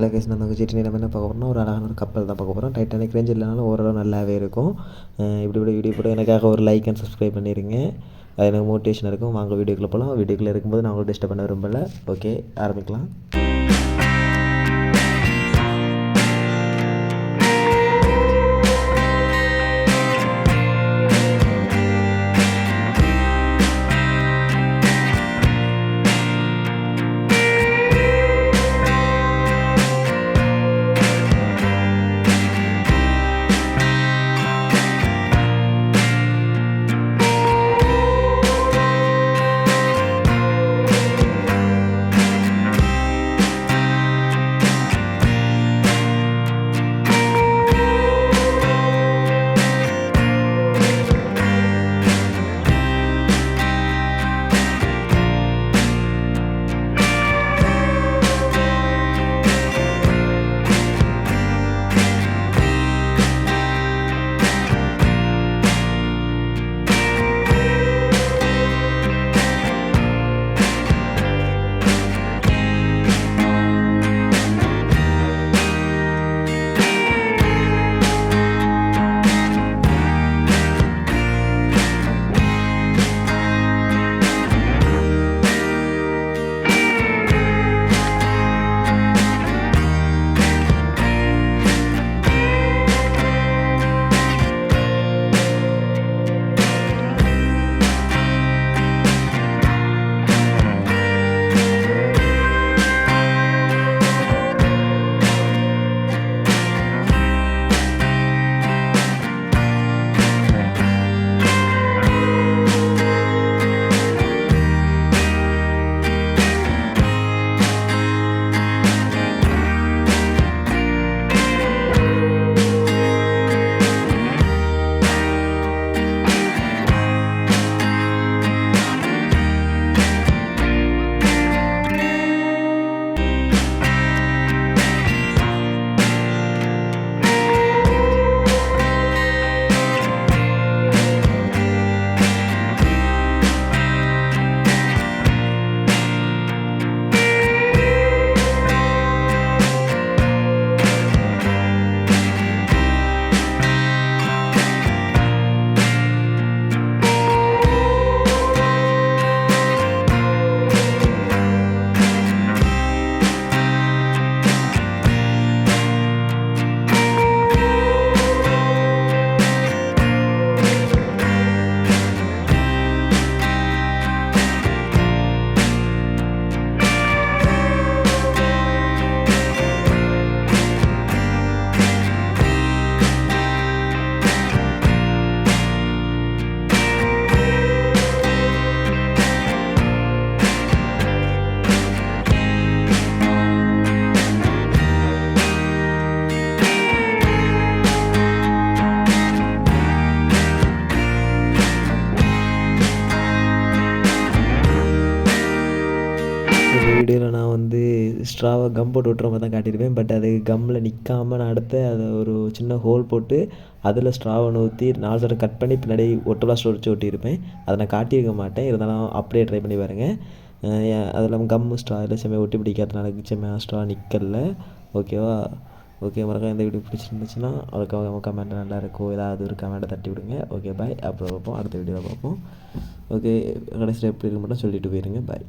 Location அந்த city நம்ம என்ன பார்க்க போகிறோம்னா ஒரு அழகான ஒரு கப்பல் தான் பார்க்க போகிறோம். டைட்டானிக் ரேஞ்ச் இல்லைனாலும் ஓரளவு நல்லாவே இருக்கும். இப்படி வீடியோ போட்டு எனக்காக ஒரு லைக் அண்ட் சப்ஸ்கிரைப் பண்ணிடுங்க. அது எனக்கு மோட்டிவேஷன் இருக்கும். வாங்க வீடியோக்குள்ளே போகலாம். வீடியோக்குள்ளே இருக்கும்போது நான் உங்களுக்கு டிஸ்டர்ப் பண்ண விரும்பலை. ஓகே, ஆரம்பிக்கலாம். வீடியோவில் நான் வந்து ஸ்ட்ராவை கம் போட்டு விட்டுற மாதிரி தான் காட்டியிருப்பேன். பட் அது கம்மில் நிற்காமல் நான் அடுத்து அதை ஒரு சின்ன ஹோல் போட்டு அதில் ஸ்ட்ராவை ஊற்றி 4 சைடு கட் பண்ணி பின்னாடி ஒட்டலாக வச்சு ஒட்டியிருப்பேன். அதை நான் காட்டியிருக்க மாட்டேன். இருந்தாலும் அப்படியே ட்ரை பண்ணி பாருங்கள். அதில் கம் ஸ்ட்ரா இல்லை செம்மையாக ஒட்டி பிடிக்காதனால செம்மையாக ஸ்ட்ரா நிற்கல. ஓகேவா? ஓகே, மறக்காம இந்த வீடியோ பிடிச்சிருந்துச்சுன்னா அதுக்காக கமெண்ட் நல்லா இருக்கும், ஏதாவது ஒரு கமெண்ட்டை தட்டி விடுங்க. ஓகே, பாய். அப்புறம் பார்ப்போம், அடுத்த வீடியோவில் பார்ப்போம். ஓகே, கடைசியில் எப்படி இருக்கு மட்டும் சொல்லிட்டு போயிருங்க. பாய்.